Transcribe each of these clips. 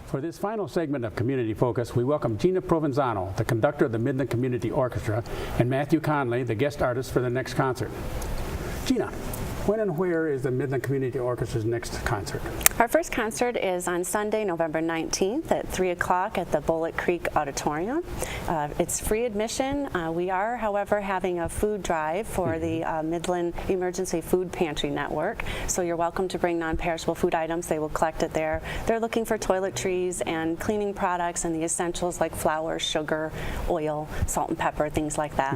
For this final segment of Community Focus, we welcome Gina Provenzano, the conductor of the Midland Community Orchestra, and Matthew Conley, the guest artist for the next concert. Gina, when and where is the Midland Community Orchestra's next concert? Our first concert is on Sunday, November 19th at 3 o'clock at the Bullock Creek Auditorium. It's free admission. We are, however, having a food drive for the Midland Emergency Food Pantry Network, so you're welcome to bring non-perishable food items. They will collect it there. They're looking for toiletries and cleaning products and the essentials like flour, sugar, oil, salt and pepper, things like that.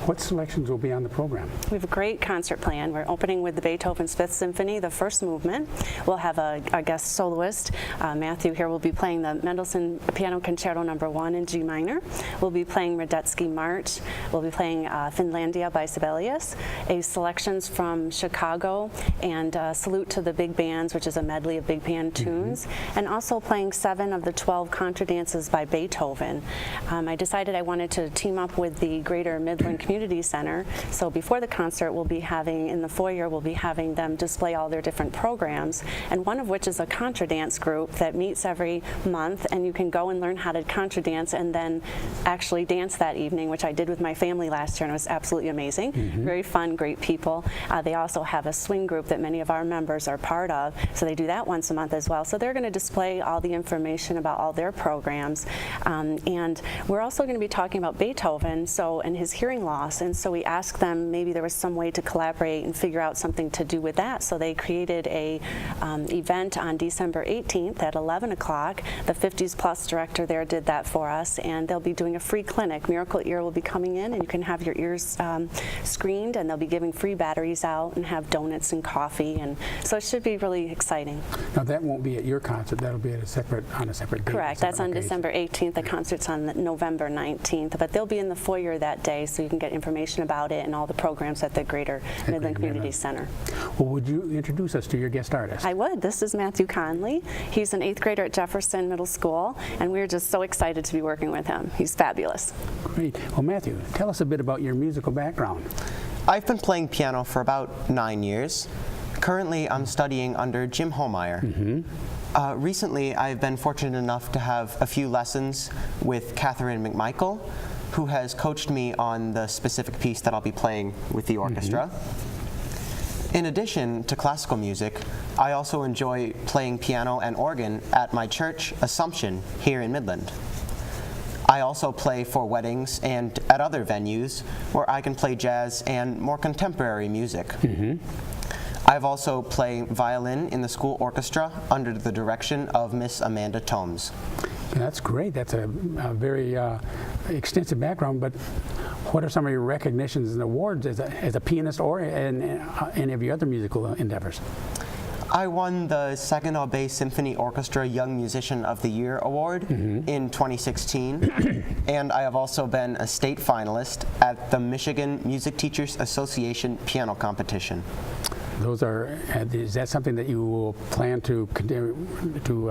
What selections will be on the program? We have a great concert plan. We're opening with the Beethoven's Fifth Symphony, the first movement. We'll have a guest soloist. Matthew here will be playing the Mendelssohn Piano Concerto No. 1 in G minor. We'll be playing Radetzky March. We'll be playing Finlandia by Sibelius, a selections from Chicago, and Salute to the Big Bands, which is a medley of big band tunes, and also playing 7 of the 12 Contra Dances by Beethoven. I decided I wanted to team up with the Greater Midland Community Center, so before the concert we'll be having, in the foyer, we'll be having them display all their different programs, and one of which is a Contra Dance group that meets every month, and you can go and learn how to Contra Dance and then actually dance that evening, which I did with my family last year, and it was absolutely amazing. Very fun, great people. They also have a swing group that many of our members are part of, so they do that once a month as well. So they're going to display all the information about all their programs, and we're also going to be talking about Beethoven and his hearing loss. And so we asked them maybe there was some way to collaborate and figure out something to do with that. So they created a event on December 18th at 11 o'clock. The 50s Plus director there did that for us, and they'll be doing a free clinic. Miracle Ear will be coming in, and you can have your ears screened, and they'll be giving free batteries out and have donuts and coffee, and so it should be really exciting. Now that won't be at your concert. That'll be at on a separate date. Correct. That's on December 18th. The concert's on November 19th, but they'll be in the foyer that day, so you can get information about it and all the programs at the Greater Midland Community Center. Well, would you introduce us to your guest artist? I would. This is Matthew Conley. He's an 8th grader at Jefferson Middle School, and we're just so excited to be working with him. He's fabulous. Great. Well, Matthew, tell us a bit about your musical background. I've been playing piano for about 9 years. Currently, I'm studying under Jim Homeyer. Recently, I've been fortunate enough to have a few lessons with Catherine McMichael, who has coached me on the specific piece that I'll be playing with the orchestra. In addition to classical music, I also enjoy playing piano and organ at my church, Assumption, here in Midland. I also play for weddings and at other venues where I can play jazz and more contemporary music. I've also played violin in the school orchestra under the direction of Miss Amanda Tomes. That's great. That's a very extensive background, but what are some of your recognitions and awards as a pianist or in any of your other musical endeavors? I won the Saginaw Bay Symphony Orchestra Young Musician of the Year Award in 2016, and I have also been a state finalist at the Michigan Music Teachers Association Piano Competition. Is that something that you will plan to continue to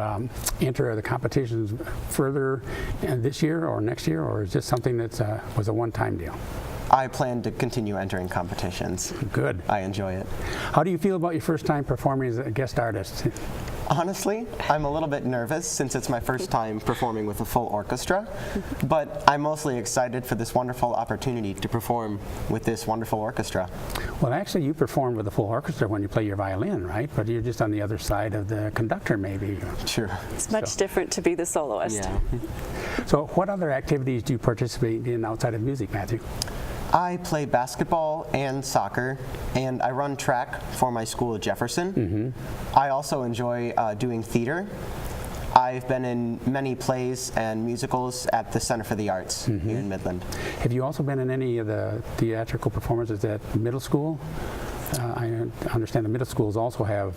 enter the competitions further this year or next year, or is this something that was a one-time deal? I plan to continue entering competitions. Good. I enjoy it. How do you feel about your first time performing as a guest artist? Honestly, I'm a little bit nervous since it's my first time performing with a full orchestra, but I'm mostly excited for this wonderful opportunity to perform with this wonderful orchestra. Well, actually, you perform with a full orchestra when you play your violin, right? But you're just on the other side of the conductor, maybe. Sure. It's much different to be the soloist. Yeah. So what other activities do you participate in outside of music, Matthew? I play basketball and soccer, and I run track for my school at Jefferson. I also enjoy doing theater. I've been in many plays and musicals at the Center for the Arts here in Midland. Have you also been in any of the theatrical performances at middle school? I understand the middle schools also have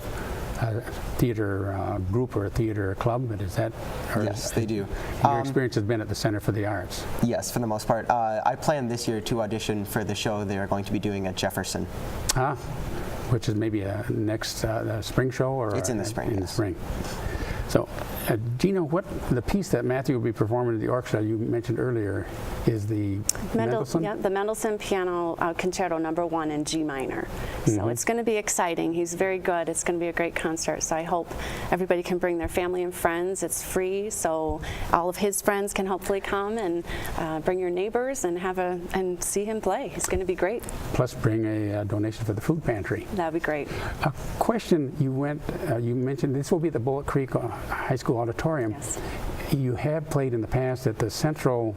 a theater group or a theater club, but is that? Yes, they do. Your experience has been at the Center for the Arts? Yes, for the most part. I plan this year to audition for the show they are going to be doing at Jefferson. Which is maybe a next spring show? Or it's in the spring. In the spring. So Gina, what the piece that Matthew will be performing at the orchestra you mentioned earlier is the Mendelssohn? Yeah, the Mendelssohn Piano Concerto No. 1 in G minor. So it's going to be exciting. He's very good. It's going to be a great concert. So I hope everybody can bring their family and friends. It's free, so all of his friends can hopefully come and bring your neighbors and see him play. It's going to be great. Plus bring a donation for the food pantry. That'd be great. A question, you mentioned this will be the Bullock Creek High School Auditorium. Yes. You have played in the past at the Central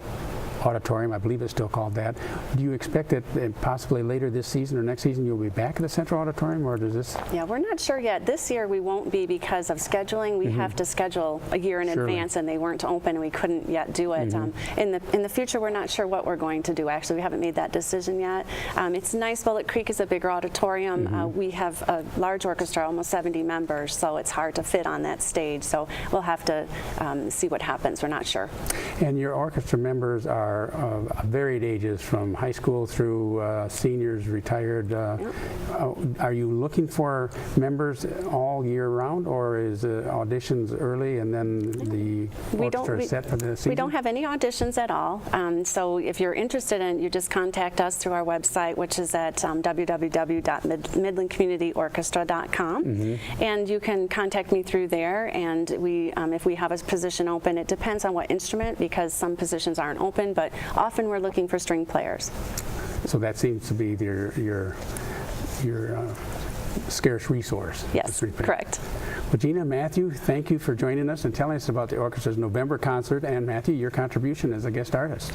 Auditorium, I believe it's still called that. Do you expect that possibly later this season or next season you'll be back at the Central Auditorium, or does this? Yeah, we're not sure yet. This year we won't be because of scheduling. We have to schedule a year in advance, and they weren't open, and we couldn't yet do it. In the future, we're not sure what we're going to do. Actually, we haven't made that decision yet. It's nice. Bullock Creek is a bigger auditorium. We have a large orchestra, almost 70 members, so it's hard to fit on that stage. So we'll have to see what happens. We're not sure. And your orchestra members are varied ages, from high school through seniors, retired. Are you looking for members all year round, or is auditions early and then the orchestra is set for the season? We don't have any auditions at all. So if you're interested in it, you just contact us through our website, which is at www.midlandcommunityorchestra.com. And you can contact me through there, and if we have a position open, it depends on what instrument, because some positions aren't open, but often we're looking for string players. So that seems to be your scarce resource. Yes, correct. Well, Gina, Matthew, thank you for joining us and telling us about the orchestra's November concert, and Matthew, your contribution as a guest artist.